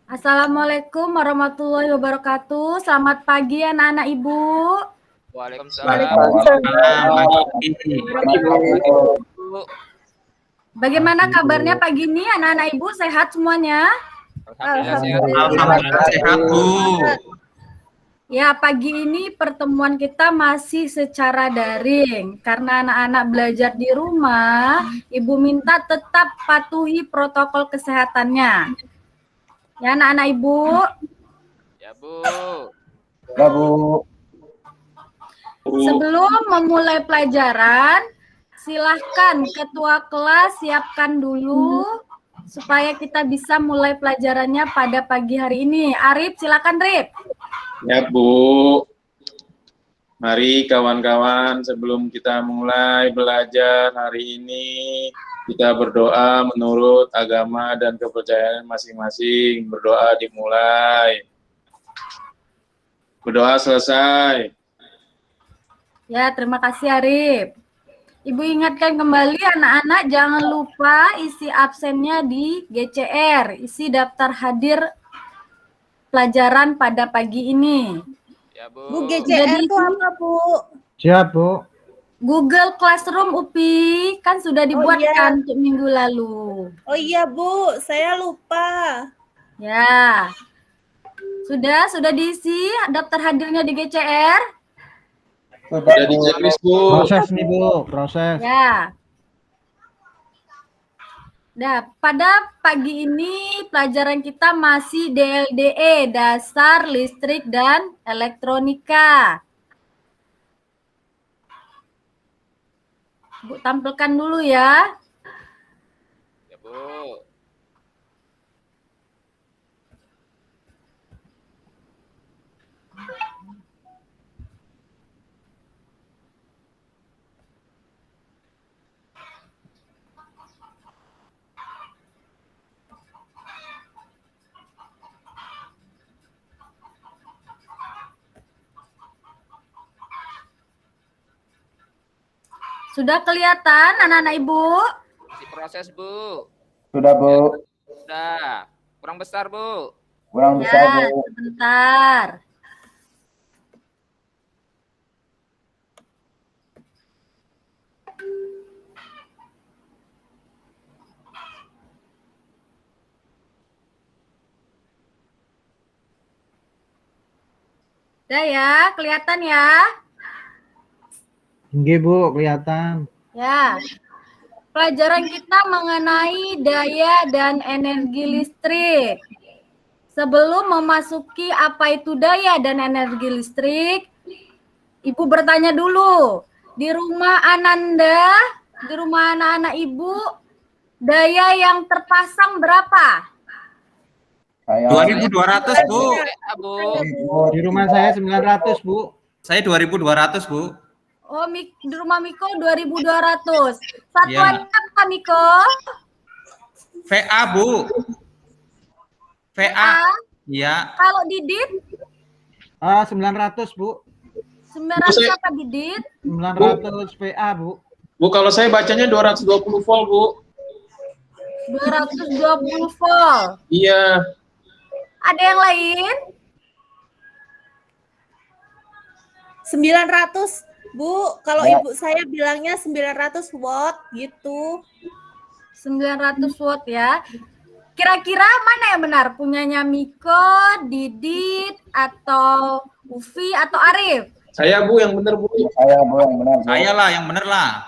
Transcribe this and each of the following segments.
Assalamualaikum warahmatullahi wabarakatuh. Selamat pagi anak-anak Ibu. Waalaikumsalam. Bagaimana kabarnya pagi ini anak-anak Ibu? Sehat semuanya? Alhamdulillah sehat, Bu. Ya, pagi ini pertemuan kita masih secara daring. Karena anak-anak belajar di rumah, Ibu minta tetap patuhi protokol kesehatannya. Ya, anak-anak Ibu. Ya, Bu. Ya, Bu. Sebelum memulai pelajaran, silahkan ketua kelas siapkan dulu supaya kita bisa mulai pelajarannya pada pagi hari ini. Arif, silakan Rif. Ya, Bu. Mari kawan-kawan, sebelum kita mulai belajar hari ini, kita berdoa menurut agama dan kepercayaan masing-masing. Berdoa dimulai. Berdoa selesai. Ya, terima kasih Arif. Ibu ingatkan kembali anak-anak jangan lupa isi absennya di GCR, isi daftar hadir pelajaran pada pagi ini. Ya, Bu. Bu, GCR itu apa, Bu? Siap, Bu. Google Classroom UPI kan sudah dibuatkan untuk minggu lalu. Oh iya, Bu, saya lupa. Ya. Sudah diisi daftar hadirnya di GCR? Sudah ditulis, Bu. Proses nih, Bu, proses. Ya. Nah, pada pagi ini pelajaran kita masih DLDE, Dasar Listrik dan Elektronika. Bu, tampilkan dulu ya. Ya, Bu. Sudah kelihatan anak-anak Ibu? Masih proses, Bu. Sudah, Bu. Sudah. Kurang besar, Bu. Kurang besar, Ya, Bu. sebentar. Udah ya, kelihatan ya? Tinggi, Bu, kelihatan. Ya. Pelajaran kita mengenai daya dan energi listrik. Sebelum memasuki apa itu daya dan energi listrik, Ibu bertanya dulu, di rumah Ananda, di rumah anak-anak Ibu, daya yang terpasang berapa? 2.200, Bu. Ya, Bu. Di rumah saya 900, Bu. Saya 2.200, Bu. Oh, di rumah Miko 2.200. Satuannya apa, Miko? VA, Bu. VA. Iya. Kalau Didit? 900, Bu. 900 apa Didit? 900 VA, Bu. Bu, kalau saya bacanya 220 volt, Bu. 220 volt. Iya. Ada yang lain? 900, Bu. Kalau ibu saya bilangnya 900 watt gitu. 900 watt ya. Kira-kira mana yang benar? Punyanya Miko, Didit, atau Ufi, atau Arif? Saya, Bu, yang benar, Bu. Saya, Bu, yang benar. Saya lah yang bener lah.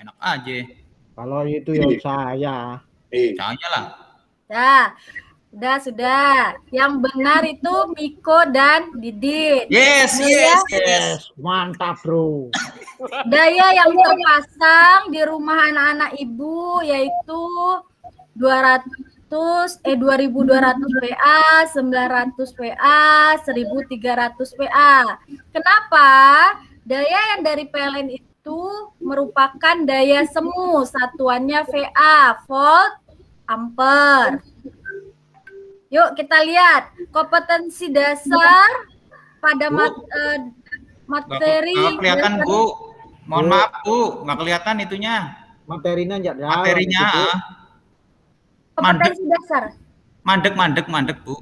Enak aja. Kalau itu ya saya. Saya lah. Ya, sudah. Yang benar itu Miko dan Didit. Yes. Mantap, Bro. Daya yang terpasang di rumah anak-anak Ibu yaitu 2200 VA, 900 VA, 1300 VA. Kenapa? Daya yang dari PLN itu merupakan daya semu, satuannya VA, volt, ampere. Yuk kita lihat kompetensi dasar pada materi. Nggak kelihatan, Bu. Mohon maaf, Bu. Nggak kelihatan itunya. Materinya enggak Materinya. Kompetensi dasar. Mandek, Bu.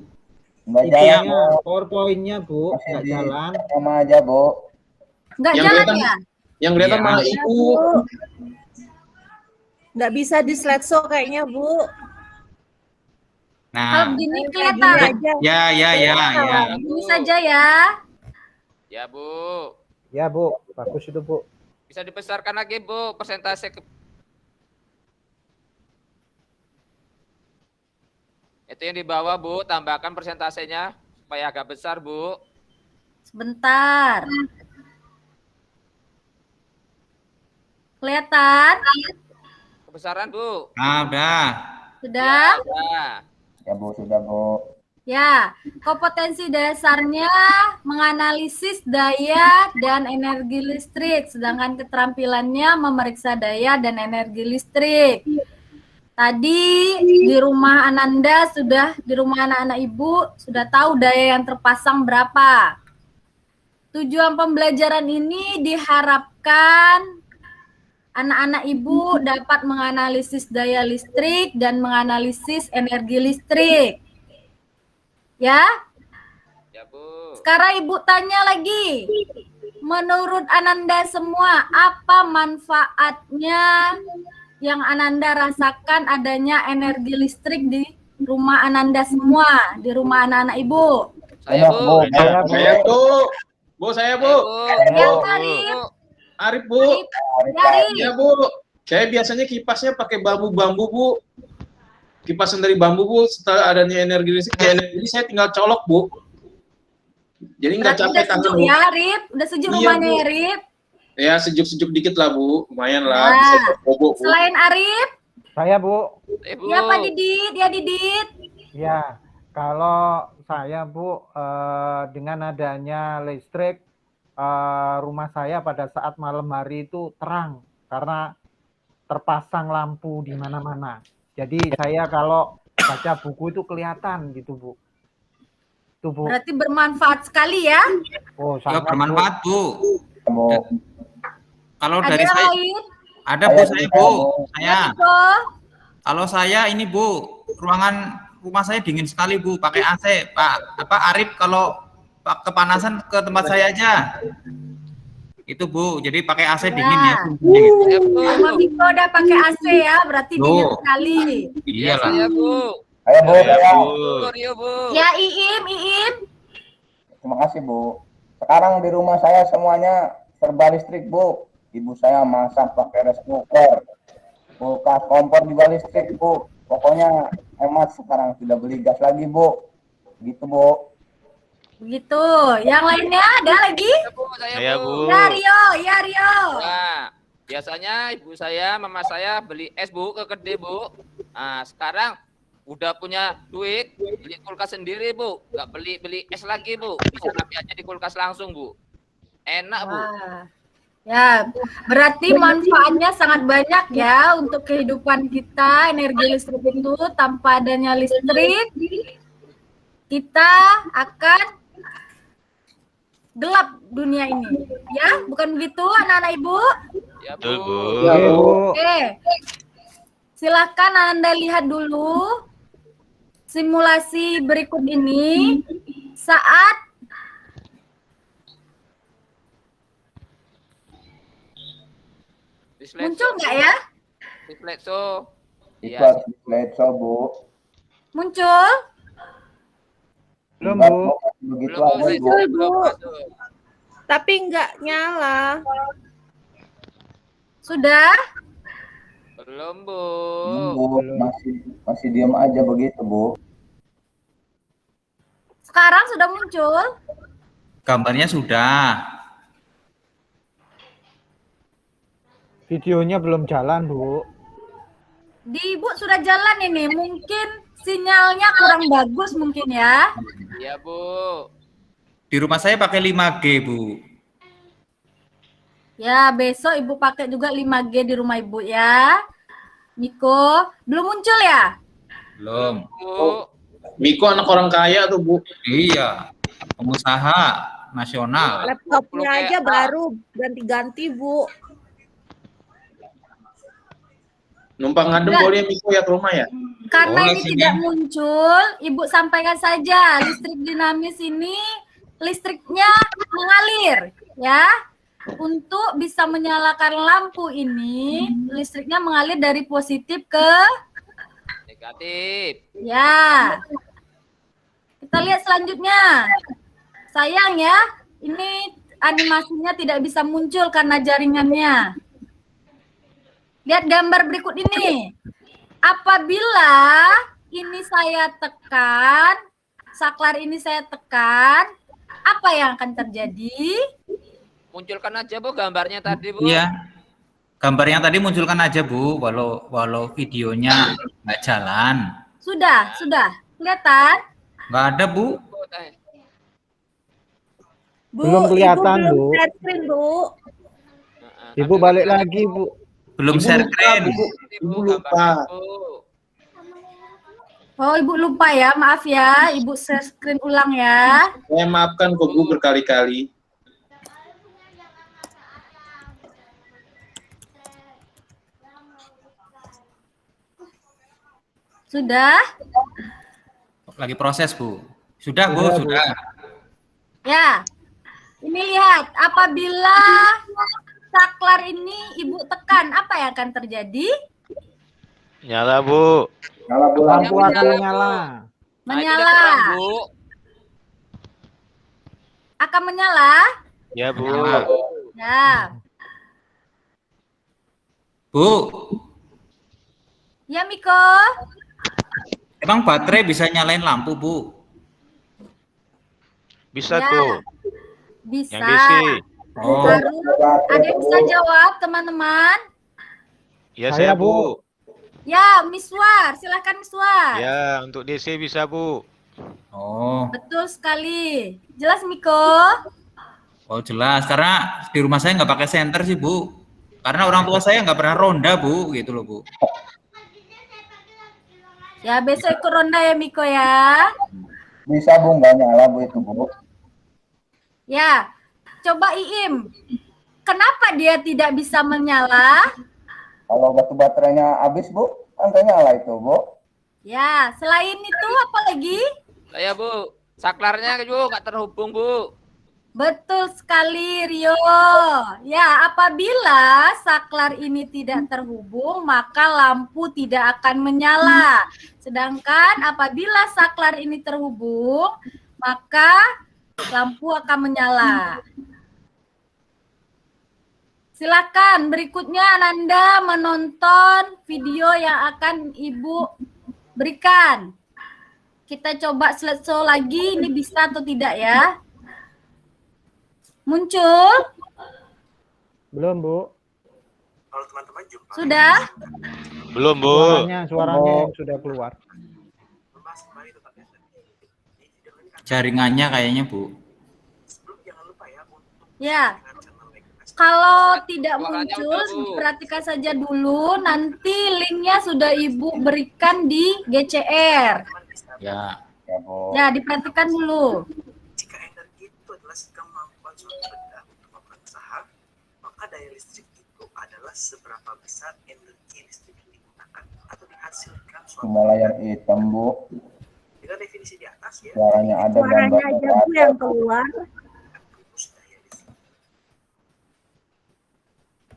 Nggak jalan, Itunya, Bu. PowerPoint-nya Bu, Masih nggak di jalan. sama aja, Bu. Nggak Yang jalan kelihatan- ya? Yang kelihatan Iya. malah Ya, Ibu. Bu. Nggak bisa di slideshow kayaknya, Bu. Nah, Kalau Nah, begini Kayak kelihatan. gini aja. ya. ya, Ini Bu. saja ya. Ya, Bu. Ya Bu, bagus itu Bu. Bisa dibesarkan lagi, Bu, persentase itu yang di bawah, Bu, tambahkan persentasenya supaya agak besar, Bu. Sebentar. Kelihatan? Kebesaran, Bu. Nah, udah. Sudah? Ya, udah. Ya, Bu, sudah, Bu. Ya, kompetensi dasarnya menganalisis daya dan energi listrik, sedangkan keterampilannya memeriksa daya dan energi listrik. Tadi di rumah Ananda di rumah anak-anak Ibu sudah tahu daya yang terpasang berapa. Tujuan pembelajaran ini diharapkan anak-anak Ibu dapat menganalisis daya listrik dan menganalisis energi listrik. Ya, Ya, Bu. sekarang Ibu tanya lagi. Menurut Ananda semua, apa manfaatnya yang Ananda rasakan adanya energi listrik di rumah Ananda semua, di rumah anak-anak Ibu? Saya, Bu. Saya, Bu. Bu, saya, Bu. Yang Bu. Arif, Arif, Bu. Arif. Ya, Bu. Saya biasanya kipasnya pakai bambu-bambu, Bu. Kipasan dari bambu, Bu. Setelah adanya energi listrik, jadi saya tinggal colok, Bu. Jadi nggak Berarti capek udah tangan, sejuk Bu. ya, Arif? Udah sejuk Iya, rumahnya Bu. ya, Arif? Ya, sejuk-sejuk dikit lah, Bu. Lumayan lah. Nah, Bisa bobo, Bu. Selain Arif, Saya Bu, Bu. ya Pak Didit, ya Didit. ya kalau saya Bu, dengan adanya listrik, rumah saya pada saat malam hari itu terang karena terpasang lampu di mana-mana. Jadi saya kalau baca buku itu kelihatan gitu Bu. Itu Bu. Berarti bermanfaat sekali ya. Oh, Ya, sangat Bu. bermanfaat, Bu. Bu. Kalau Ada dari yang saya, lain? ada Bu, saya Bu. Saya. Niko? Kalau saya ini Bu, ruangan rumah saya dingin sekali Bu, pakai AC. Pak Arif kalau kepanasan ke tempat saya aja. Itu Bu, jadi pakai AC dingin ya. Ya, Bu. Sama Miko udah pakai AC ya, berarti Loh. dingin sekali. Iya lah. Saya, Bu. Ayo, Bu. Saya. Bu, Rio, Bu. Ya Iim. Terima kasih, Bu. Sekarang di rumah saya semuanya serba listrik, Bu. Ibu saya masak pakai rice cooker. Kulkas, kompor juga listrik, Bu. Pokoknya hemat sekarang, tidak beli gas lagi, Bu. Gitu, Bu. Begitu. Yang lainnya ada lagi? Ya, Bu. Saya, Bu. Ya Rio. Nah, biasanya ibu saya, mama saya beli es, Bu, ke kedai, Bu. Nah, sekarang udah punya duit, beli kulkas sendiri, Bu. Nggak beli es lagi, Bu. Bisa rapi aja di kulkas langsung, Bu. Enak, Bu. Wah. Ya, berarti manfaatnya sangat banyak ya untuk kehidupan kita. Energi listrik itu tanpa adanya listrik, kita akan gelap dunia ini. Ya, bukan begitu anak-anak Ibu? Ya, Bu. Ya, Oke, Bu. Bu. Oke. Silakan Anda lihat dulu simulasi berikut ini saat Di slide muncul show, nggak Bu. ya? Di slide show. Itu Iya. harus di slideshow, Bu. Muncul? Belum Enggak, Bu. Begitu Belum, Bu. aja, Slide Bu. show belum masuk. Tapi nggak nyala. Sudah? Belum, Bu. Bu. Masih diam aja begitu, Bu. Sekarang sudah muncul? Gambarnya sudah. Videonya belum jalan Bu. Di Ibu sudah jalan ini. Mungkin sinyalnya kurang bagus mungkin ya. Iya, Bu. Di rumah saya pakai 5G, Bu. Ya, besok Ibu pakai juga 5G di rumah Ibu ya. Niko, belum muncul ya? Belum. Bu. Miko anak orang kaya tuh, Bu. Iya. Pengusaha nasional. Laptopnya Kayak aja baru ganti-ganti, Bu. Numpang ngadem Enggak. boleh Miko ya ke rumah ya? Karena Boleh ini sini. tidak muncul, Ibu sampaikan saja listrik dinamis ini listriknya mengalir ya. Untuk bisa menyalakan lampu ini listriknya mengalir dari positif ke Negatif. ya. Kita lihat selanjutnya. Sayang ya, ini animasinya tidak bisa muncul karena jaringannya. Lihat gambar berikut ini. Apabila ini saya tekan, saklar ini saya tekan, apa yang akan terjadi? Munculkan aja Bu gambarnya tadi Bu. Iya. Gambar yang tadi munculkan aja Bu, walau videonya nggak jalan. Sudah. Kelihatan? Nggak ada Bu. Bu, Belum kelihatan, Ibu belum Bu. share screen, Bu. Ibu balik lagi, Bu. Belum Ibu share lupa, screen. Bu. Ibu lupa. Oh, Ibu lupa ya, maaf ya. Ibu share screen ulang ya. Saya maafkan kok Bu berkali-kali. Sudah? Lagi proses Bu. Sudah Bu, Sudah, Bu. sudah. Ya. Ini lihat, apabila saklar ini Ibu tekan, apa yang akan terjadi? Nyala, Bu. Nyala Bu. Lampu Menyala, aku Bu. nyala. Nah, itu udah Menyala. terang, Bu. Akan menyala? Ya, Bu. Nyala. Ya. Bu, Ya, Miko. emang baterai bisa nyalain lampu Bu? Bisa Ya. tuh. Bisa. Yang DC. Oh, Harus ada yang bisa jawab, teman-teman? Ya, Saya, saya, Bu. Ya, Miswar. Silakan Miswar. Ya, untuk DC bisa, Bu. oh, Betul sekali. Jelas, Miko? oh jelas. Karena di rumah saya nggak pakai senter sih Bu. Karena orang tua saya nggak pernah ronda Bu, gitu loh Bu. Ya, besok ikut ronda ya, Miko ya. Bisa Bu, nggak nyala Bu itu Bu. Ya, coba Iim. Kenapa dia tidak bisa menyala? Kalau batu baterainya habis Bu, kan nggak nyala itu Bu. Ya, selain itu apa lagi? Saya Bu, saklarnya Bu nggak terhubung Bu. Betul sekali, Rio. Ya, apabila saklar ini tidak terhubung, maka lampu tidak akan menyala. Sedangkan apabila saklar ini terhubung, maka lampu akan menyala. Silakan berikutnya Ananda menonton video yang akan Ibu berikan. Kita coba selesai lagi, ini bisa atau tidak ya? Muncul? Belum, Bu. Sudah? Belum, Bu. Suaranya yang sudah keluar. Jaringannya kayaknya Bu. Ya. Kalau tidak Suaranya muncul, udah, Bu. perhatikan saja dulu. Nanti linknya sudah Ibu berikan di GCR. Ya. Ya Bu. Ya, diperhatikan dulu. Jika energi itu adalah kemampuan suatu benda untuk melakukan usaha, maka daya listrik itu adalah seberapa besar energi listrik yang digunakan atau dihasilkan suatu Cuma layar hitam Bu. dengan definisi di atas ya. Suaranya ada, Suaranya gambarnya aja, nggak Bu, ada, yang Bu. keluar. Rumus daya listrik.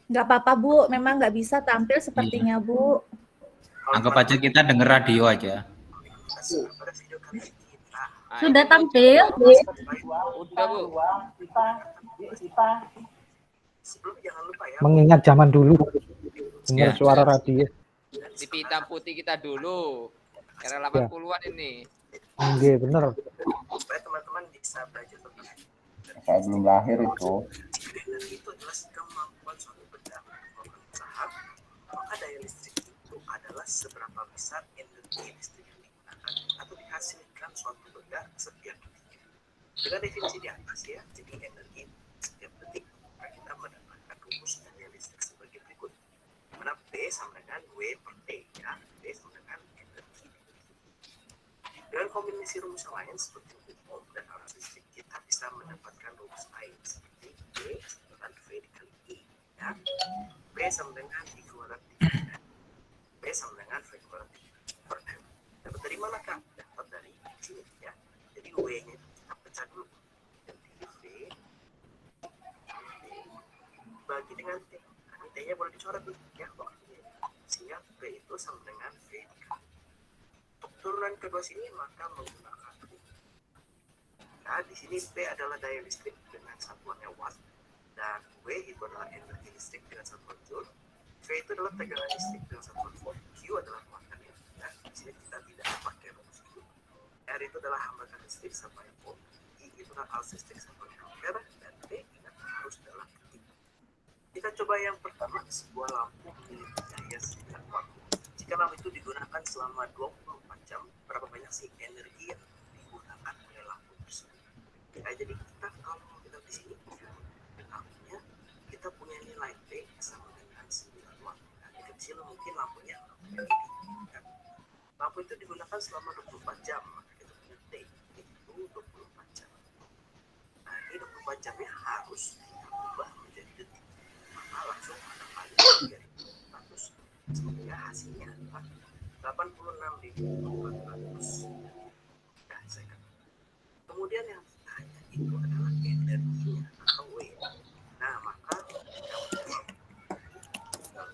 Nggak apa-apa, Bu. Memang nggak bisa tampil sepertinya, Bu. Anggap aja kita denger radio aja. Pada video kali ini kita Nah, Sudah ini tampil? Udah Bu. sebelum jangan lupa ya. Mengingat zaman dulu. Dengar Ya. suara radio. TV hitam putih kita dulu. Era 80-an ini. Enggak, bener. Supaya teman-teman bisa belajar tentang Saya belum lahir itu. jika energi itu adalah kemampuan suatu benda untuk melakukan usaha, maka daya listrik itu adalah seberapa besar energi listrik yang digunakan atau dihasilkan suatu benda setiap detik. Dengan definisi di atas ya, jadi energi setiap detik maka kita mendapatkan rumus daya listrik sebagai berikut. Mana P sama dengan W per T ya, P sama dengan energi. Dengan kombinasi rumus yang lain seperti hukum dan arus listrik, kita bisa mendapatkan rumus lain seperti P sama dengan V dikali I ya. P sama dengan I kuadrat dikali W-nya itu kita pecah dulu. Jadi V bagi dengan T. Nah, T-nya boleh dicoret nih ya waktunya. Sehingga V itu sama dengan V dikali. Untuk turunan kedua sini maka menggunakan V. Nah, di sini P adalah daya listrik dengan satuannya watt dan W itu adalah energi listrik dengan satuan joule. V itu adalah tegangan listrik dengan satuan volt. Q adalah muatannya. Nah, di sini kita tidak pakai rumus Q. R itu adalah hambatan listrik sampai volt. I itu adalah arus listrik sampai ampere dan P ingat harus adalah detik. Kita coba yang pertama, sebuah lampu memiliki daya singkat waktu. Jika lampu itu digunakan selama 24 jam, berapa banyak sih energi yang digunakan oleh lampu tersebut? Nah, jadi kita kalau kita di sini, lampunya kita punya nilai P sama dengan 9 watt. Nah, di kecil mungkin lampunya kan? Lampu itu digunakan selama 24 jam, maka kita punya T itu 24 jam. Nah, ini 24 jamnya harus diubah menjadi detik. Maka langsung ada kali 3.400 sehingga hasilnya adalah 86.400. Nah, saya katakan. Kemudian yang ditanya itu adalah energinya atau W. Nah, maka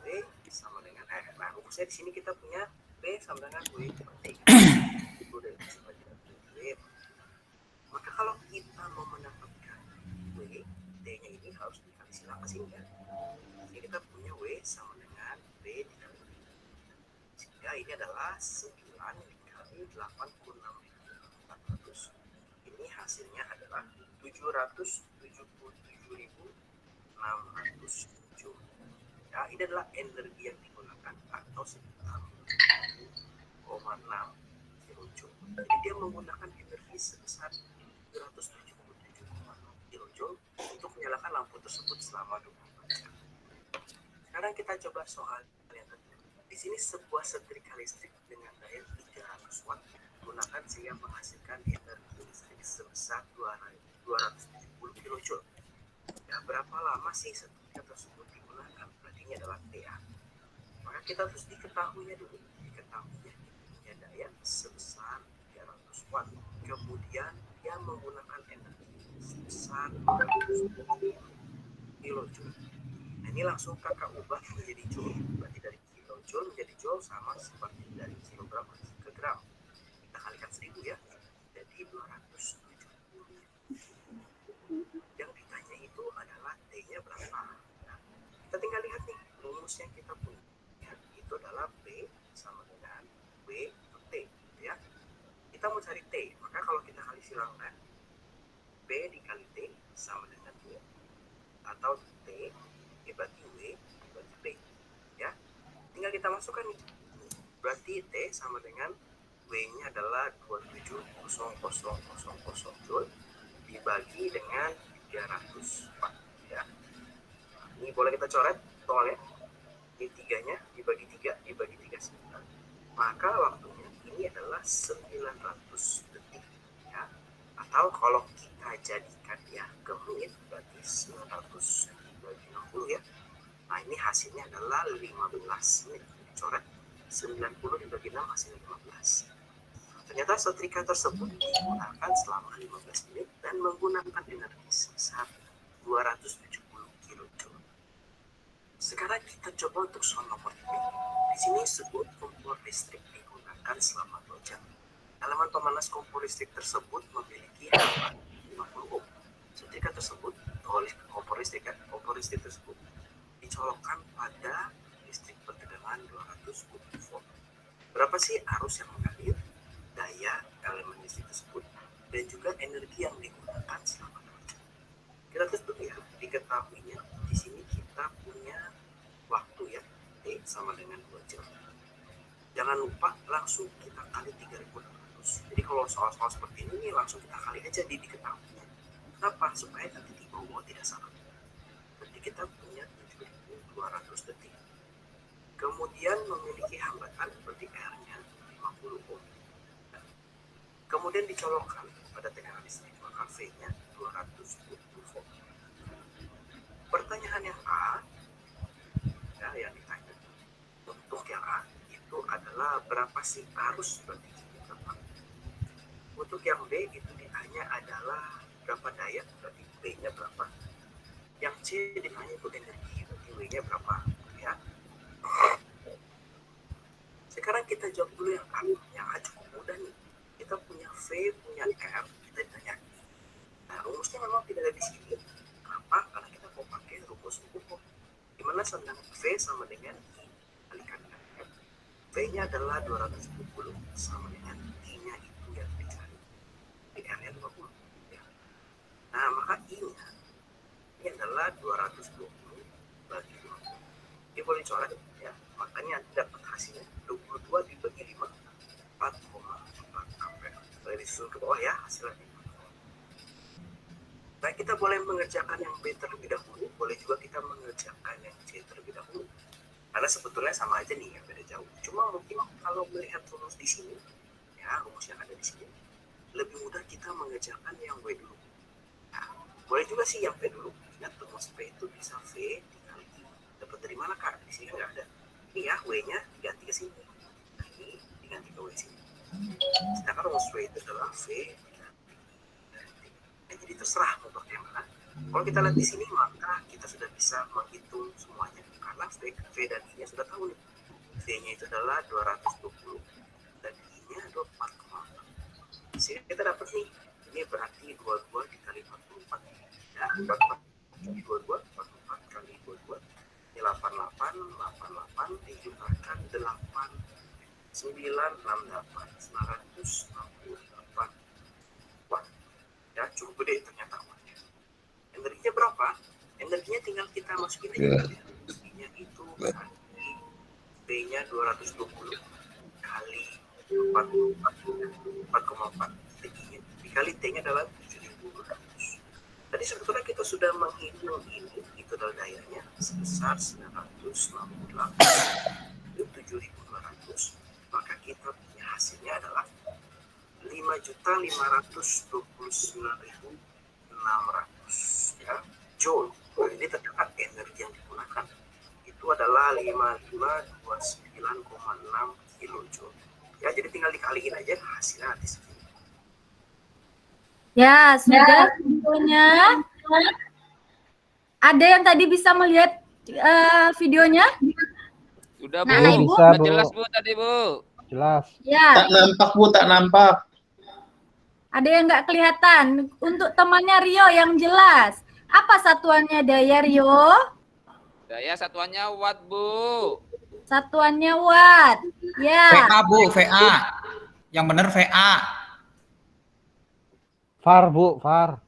W sama dengan nah, rumusnya di sini kita punya P sama dengan W per T. Itu udah sebagai W. Maka kalau kita mau mendapatkan W, T-nya ini harus dikali silang ke sini kan. Jadi kita punya W sama dengan P dikali W. Sehingga ini adalah 9 dikali 86.400. Ini hasilnya adalah 777.607. Ya, ini adalah energi yang digunakan atau sekitar 0,6 kilojoule. Jadi dia menggunakan energi sebesar 777,6 kilojoule untuk menyalakan lampu tersebut selama 24 jam. Sekarang kita coba soal yang kedua. Di sini sebuah setrika listrik dengan daya 300 watt digunakan sehingga menghasilkan energi listrik sebesar 270 kilojoule. Ya, berapa lama sih setrika tersebut digunakan? Berarti ini adalah TA. Maka kita harus diketahuinya dulu. Diketahuinya punya daya sebesar 300 watt. Kemudian dia menggunakan energi sebesar 270 kilojoule. Nah, ini langsung kakak ubah menjadi joule. Berarti dari kilojoule menjadi joule sama seperti dari kilogram ke gram. Kita kalikan 1000 ya. Jadi 270. Yang ditanya itu adalah T-nya berapa. Nah, kita tinggal lihat nih rumus yang kita punya. Itu adalah P sama dengan W per T. Ya. Kita mau cari T. Maka kalau kita kali silangkan P dikali T sama dengan W. Atau T dibagi W dibagi P. Ya. Tinggal kita masukkan nih. Berarti T sama dengan W-nya adalah 270000 joule dibagi dengan 300 watt. Ya. Nah, ini boleh kita coret tolnya. Ini 3-nya dibagi 3 dibagi 39. Maka waktunya ini adalah 900 detik. Ya. Atau kalau kita jadikan ya ke menit berarti 900 dibagi 60 ya. Nah, ini hasilnya adalah 15 menit. Coret 90 dibagi 6 hasilnya 15. Ternyata setrika tersebut digunakan selama 15 menit dan menggunakan energi sebesar 270 kilojoule. Sekarang kita coba untuk soal nomor 3. Di sini sebuah kompor listrik digunakan selama 2 jam. Elemen pemanas kompor listrik tersebut memiliki hambatan 50 ohm. Setrika tersebut, kompor listrik tersebut dicolokkan pada listrik bertegangan 200 volt. Berapa sih arus yang mengalir, daya elemen listrik tersebut, dan juga energi yang digunakan selama 2 jam. Kita tes dulu ya, diketahuinya di sini kita punya waktu ya, T sama dengan 2 jam. Jangan lupa langsung kita kali 3.600. Jadi kalau soal-soal seperti ini langsung kita kali aja diketahuinya. Kenapa? Supaya nanti di bawah tidak salah. Berarti kita punya 7.200 detik. Kemudian memiliki hambatan berarti R-nya 50 ohm. Kemudian dicolokkan pada tegangan listrik, maka V-nya 220 volt. Pertanyaan yang A, ya, yang ditanya untuk yang A itu adalah berapa sih arus berarti kita. Untuk yang B itu ditanya ditanya adalah berapa daya, berarti V-nya berapa. Yang C ditanya itu energi, berarti W-nya berapa. Ya. Sekarang kita jawab dulu yang A. Yang A cukup mudah nih. Kita punya V, punya R, kita ditanya. Nah, rumusnya memang tidak ada di sini. Kenapa? Karena kita mau pakai rumus umum. Dimana sedang V sama dengan I kalikan R. V-nya adalah 220 sama dengan I-nya itu yang dicari. R-nya 20. Ya. Nah, maka I-nya ini adalah 220 bagi 20. Dia boleh coret ya. Makanya dapat hasilnya 22 dibagi 5, 4,4 ampere. Boleh disusun ke bawah ya hasilnya. Nah, kita boleh mengerjakan yang B terlebih dahulu, boleh juga kita mengerjakan yang C terlebih dahulu. Karena sebetulnya sama aja nih, yang beda jauh. Cuma mungkin kalau melihat rumus di sini, ya rumus yang ada di sini, lebih mudah kita mengerjakan yang W dulu. Nah, boleh juga sih yang V dulu. Ingat rumus V itu bisa V dikali I. Dapat dari mana Kak? Di sini nggak ada. Ini ya, W-nya diganti ke sini. Nah, ini diganti ke W sini. Sedangkan rumus W itu adalah V diganti. Nah, jadi terserah mau pakai yang mana. Kalau kita lihat di sini, maka kita sudah bisa menghitung semuanya. Karena V dan I-nya sudah tahu nih. V-nya itu adalah 220 dan I-nya 24,4. Sehingga kita dapat nih, ini berarti 22 dikali 44. Ya, 44 kali 22, 44 kali 22. Ini 88, 88 dijumlahkan 8, 968, 968 watt. Ya, cukup gede ternyata wattnya. Energinya berapa? Energinya tinggal kita masukin aja. Energinya itu berarti B-nya 220 kali 4,4 dikali T-nya adalah 7.200. Tadi sebetulnya kita sudah menghitung ini, itu adalah dayanya sebesar 968 itu 7.200. Maka kita punya hasilnya adalah 5.529.600 ya, joule. Nah, ini terdapat energi yang digunakan itu adalah 5529,6 kilojoule. Ya, jadi tinggal dikaliin aja hasilnya nanti segini. Ya, sudah tentunya. Ada yang tadi bisa melihat videonya? Sudah Bu, Nah, Ibu. Bisa, Bu. jelas Bu tadi Bu. Jelas. Ya, Tak nampak Bu, tak nampak. ada yang nggak kelihatan. Untuk temannya Rio yang jelas. Apa satuannya daya Rio? Daya satuannya watt Bu. Satuannya watt. Ya. VA Bu, VA. Yang benar VA. VAR, Bu, VAR.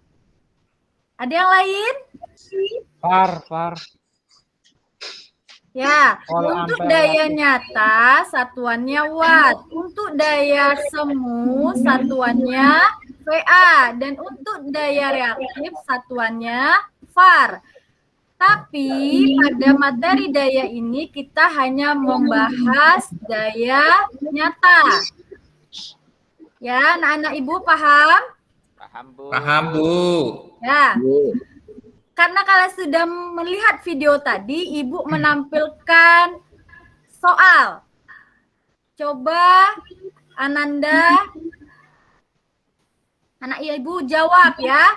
Ada yang lain? VAR. Ya, Volt untuk ampere daya watt. nyata satuannya watt. Untuk daya semu satuannya VA. Dan untuk daya reaktif satuannya VAR. Tapi pada materi daya ini kita hanya membahas daya nyata. Ya, anak-anak Ibu paham? Paham Bu. Paham Bu. Ya. Karena kalian sudah melihat video tadi, Ibu menampilkan soal. Coba Ananda, anak Ibu jawab ya.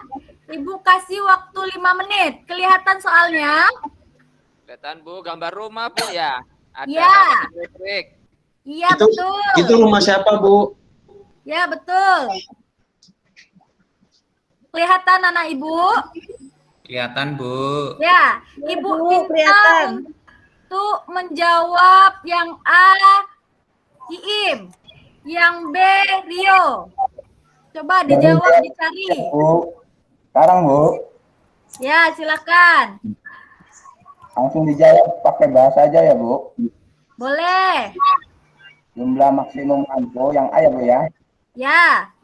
Ibu kasih waktu 5 menit. Kelihatan soalnya? Kelihatan Bu, gambar rumah Bu ya. Ada Ya. listrik. Iya, Itu betul. rumah siapa Bu? Ya, betul. Kelihatan anak Ibu? Kelihatan Bu. Ya, Ibu minta kelihatan. untuk menjawab yang A, Iim, yang B, Rio. Coba dijawab, dicari. Bu, sekarang Bu, Ya, silakan. langsung dijawab pakai bahasa aja ya Bu. Boleh. Jumlah maksimum ampo yang A ya Bu ya. Ya,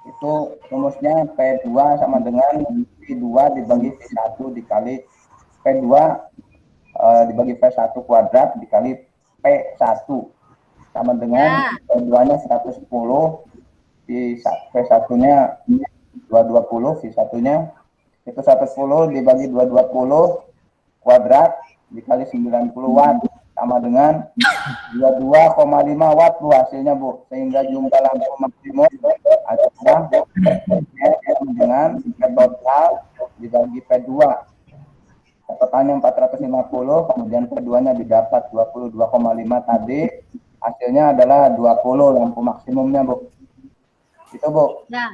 Itu rumusnya P2 sama dengan P2 dibagi P1 dikali P2 dibagi P1 kuadrat dikali P1 sama dengan P2-nya 110, P1-nya 220, P1-nya itu 110 dibagi 220 kuadrat dikali 90 watt sama dengan 22,5 watt Bu hasilnya Bu. Sehingga jumlah lampu maksimum adalah sama dengan P total dibagi P2. Totalnya 450, kemudian keduanya didapat 22,5 tadi, hasilnya adalah 20 lampu maksimumnya Bu. Itu Bu. Ya.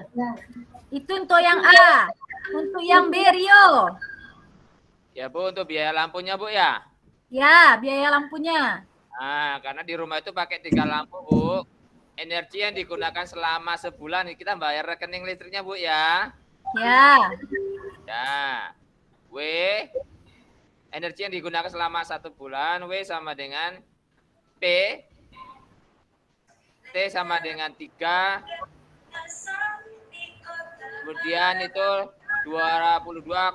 Itu untuk yang A. Untuk yang B, Rio. Ya Bu, untuk biaya lampunya Bu ya. Ya, biaya lampunya. Nah, karena di rumah itu pakai 3 lampu Bu. Energi yang digunakan selama sebulan kita bayar rekening listriknya Bu ya. Ya. Ya. W, energi yang digunakan selama 1 bulan, W sama dengan P, T sama dengan 3, kemudian itu 22,5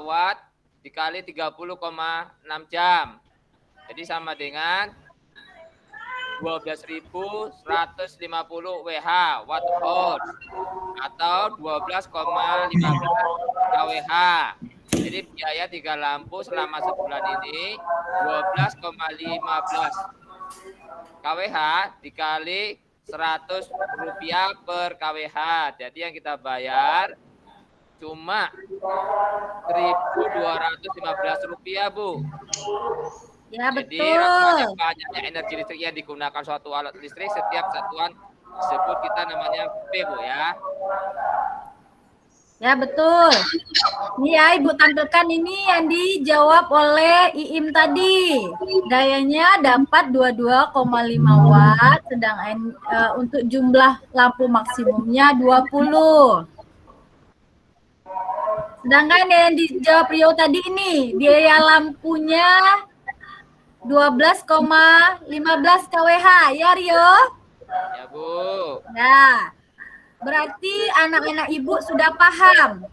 watt dikali 30,6 jam. Jadi sama dengan 12.150 WH watt hour atau 12,15 kWh. Jadi biaya 3 lampu selama sebulan ini 12,15 kWh dikali 100 rupiah per kWh. Jadi yang kita bayar cuma 1.215 rupiah Bu. Ya, Jadi betul. banyaknya energi listrik yang digunakan suatu alat listrik, setiap satuan disebut kita namanya P Bu ya. Ya, betul. Ini ya, Ibu tampilkan ini yang dijawab oleh Iim tadi. Dayanya dapat 22,5 watt, sedangkan untuk jumlah lampu maksimumnya 20. Sedangkan yang dijawab Rio tadi ini, biaya lampunya 12,15 kWh. Ya, Rio? Ya Bu. Ya. Berarti anak-anak Ibu sudah paham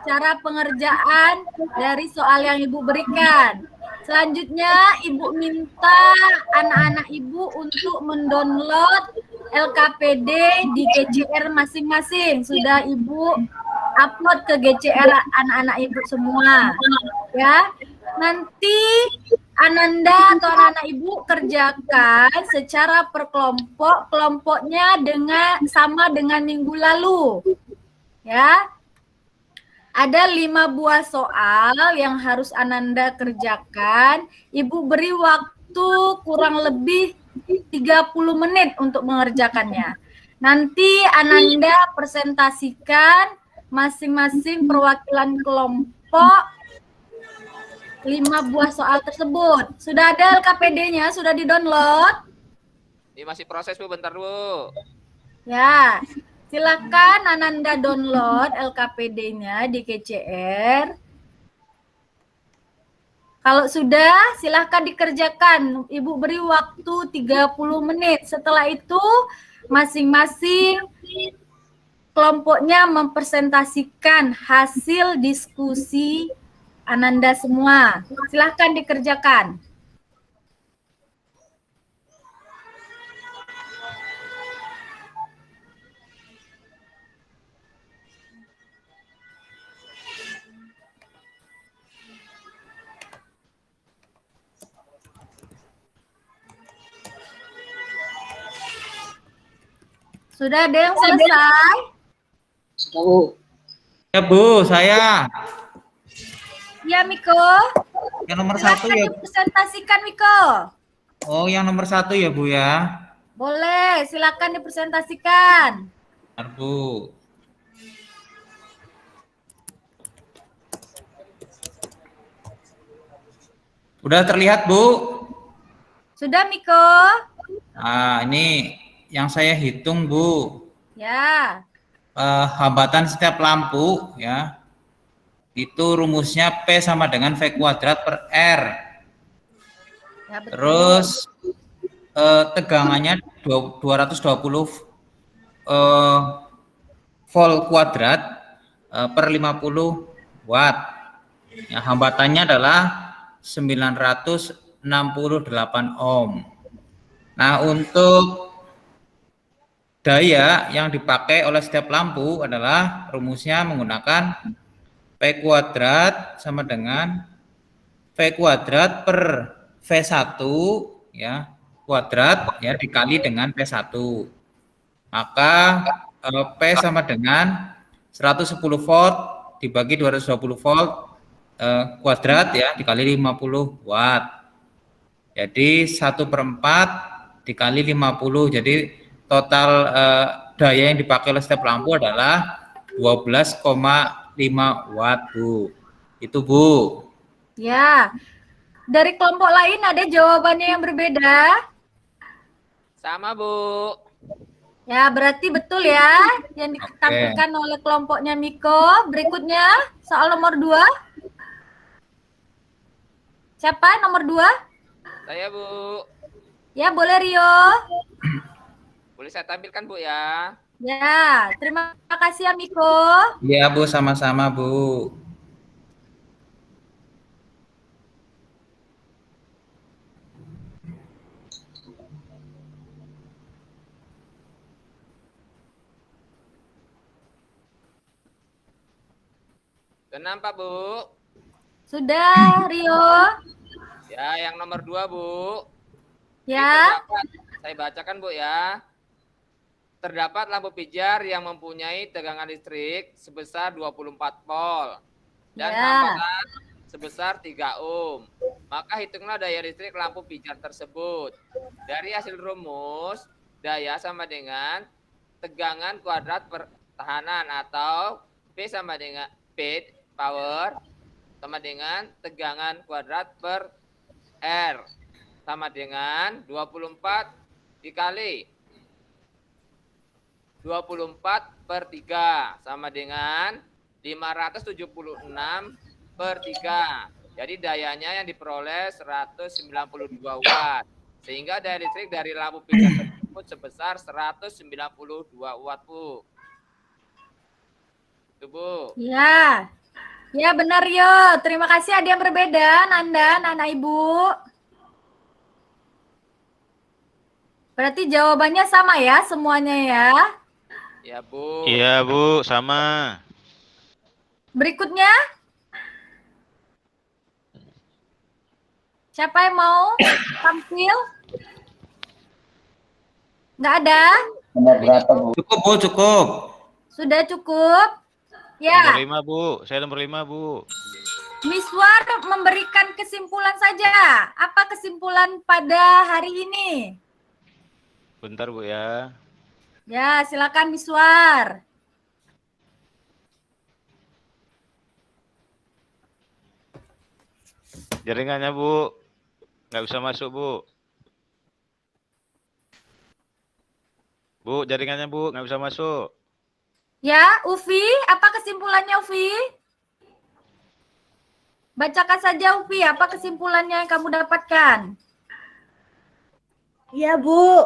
cara pengerjaan dari soal yang Ibu berikan. Selanjutnya Ibu minta anak-anak Ibu untuk mendownload LKPD di GCR masing-masing. Sudah Ibu upload ke GCR anak-anak Ibu semua. Ya. Nanti Ananda atau anak-anak Ibu kerjakan secara per kelompok, kelompoknya sama dengan minggu lalu. Ya. Ada 5 buah soal yang harus Ananda kerjakan. Ibu beri waktu kurang lebih 30 menit untuk mengerjakannya. Nanti Ananda presentasikan masing-masing perwakilan kelompok 5 buah soal tersebut. Sudah ada LKPD-nya? Sudah di-download? Ini masih proses Bu, bentar Bu. Ya, silakan Ananda download LKPD-nya di GCR. Kalau sudah, silakan dikerjakan. Ibu beri waktu 30 menit. Setelah itu, masing-masing kelompoknya mempresentasikan hasil diskusi Ananda semua. Silahkan dikerjakan. Sudah ada yang selesai? Ya Bu, saya. Ya, Miko. Yang nomor Silakan 1 ya. dipresentasikan, Miko. Oh, yang nomor 1 ya Bu ya. Boleh, silakan dipresentasikan. Bentar Bu. Udah terlihat Bu? Sudah, Miko? Nah, ini yang saya hitung Bu. Ya. Hambatan setiap lampu ya. Itu rumusnya P sama dengan V kuadrat per R. Ya, betul. Terus tegangannya 220 volt kuadrat per 50 watt. Ya, hambatannya adalah 968 ohm. Nah, untuk daya yang dipakai oleh setiap lampu adalah rumusnya menggunakan P kuadrat sama dengan V kuadrat per V1 ya kuadrat ya dikali dengan P1. Maka P sama dengan 110 volt dibagi 220 volt kuadrat ya dikali 50 watt. Jadi 1/4 dikali 50. Jadi total daya yang dipakai oleh step lampu adalah 12,5 watt, Bu. Itu, Bu. Ya. Dari kelompok lain ada jawabannya yang berbeda? Sama, Bu. Ya, berarti betul ya yang ditampilkan oleh kelompoknya Miko. Berikutnya soal nomor 2. Siapa nomor 2? Saya, Bu. Ya, boleh Rio. Boleh saya tampilkan, Bu ya? Ya, terima kasih ya Miko. Iya, Bu, sama-sama, Bu. Kenapa, Bu? Sudah, Rio. Ya, yang nomor 2, Bu. Ya. Saya bacakan, Bu ya. Terdapat lampu pijar yang mempunyai tegangan listrik sebesar 24 volt dan hamparan sebesar 3 ohm. Maka hitunglah daya listrik lampu pijar tersebut. Dari hasil rumus, daya sama dengan tegangan kuadrat pertahanan atau P sama dengan P power sama dengan tegangan kuadrat per R sama dengan 24 dikali 24/3 sama dengan 576/3. Jadi dayanya yang diperoleh 192 watt. Sehingga daya listrik dari lampu pijar tersebut sebesar 192 watt, Bu. Itu, Bu. Ya. Ya, benar, Rio. Terima kasih. Ada yang berbeda, Nanda, anak Ibu? Berarti jawabannya sama ya semuanya ya? Ya, Bu. Iya, Bu, sama. Berikutnya. Siapa yang mau tampil? Nggak ada? Nomor berapa, Bu? Cukup, Bu, cukup. Sudah cukup? Ya. Nomor 5, Bu. Saya nomor 5, Bu. Miswar memberikan kesimpulan saja. Apa kesimpulan pada hari ini? Bentar, Bu ya. Ya, silakan Miswar. Jaringannya, Bu. Nggak bisa masuk, Bu. Bu, jaringannya, Bu. Nggak bisa masuk. Ya, Ufi, apa kesimpulannya Ufi? Bacakan saja Ufi, apa kesimpulannya yang kamu dapatkan? Ya, Bu.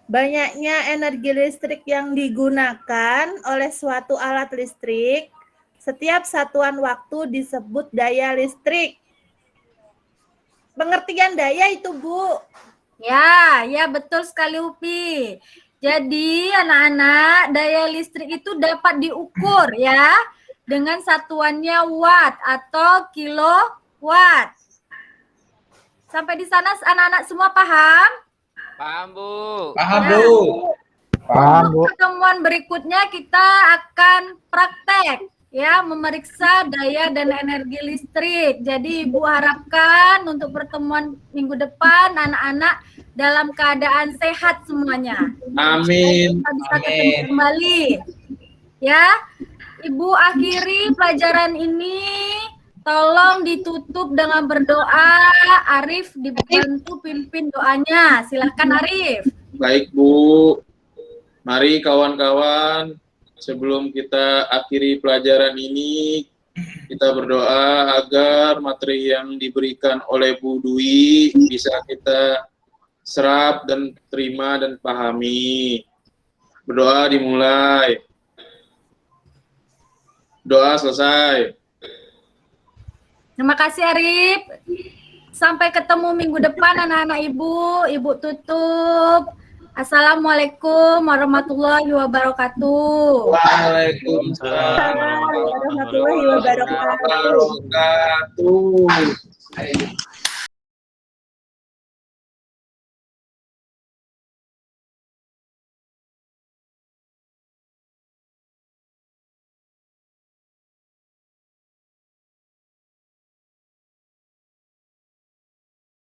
Banyaknya energi listrik yang digunakan oleh suatu alat listrik, setiap satuan waktu disebut daya listrik. Pengertian daya itu, Bu. Ya, ya betul sekali Upi. Jadi anak-anak, daya listrik itu dapat diukur ya dengan satuannya watt atau kilowatt. Sampai di sana anak-anak semua paham? Paham, Bu. Paham, Ya. Bu. Paham, Bu. Pertemuan berikutnya kita akan praktek ya memeriksa daya dan energi listrik. Jadi Ibu harapkan untuk pertemuan minggu depan anak-anak dalam keadaan sehat semuanya. Amin. Kita bisa ketemu kembali. Ya, Ibu akhiri pelajaran ini. Tolong ditutup dengan berdoa. Arif dibantu pimpin doanya. Silakan Arif. Baik, Bu. Mari kawan-kawan, sebelum kita akhiri pelajaran ini, kita berdoa agar materi yang diberikan oleh Bu Dwi bisa kita serap dan terima dan pahami. Berdoa dimulai. Doa selesai. Terima kasih Arif. Sampai ketemu minggu depan anak-anak Ibu. Ibu tutup. Assalamualaikum warahmatullahi wabarakatuh. Waalaikumsalam warahmatullahi wabarakatuh. warahmatullahi wabarakatuh.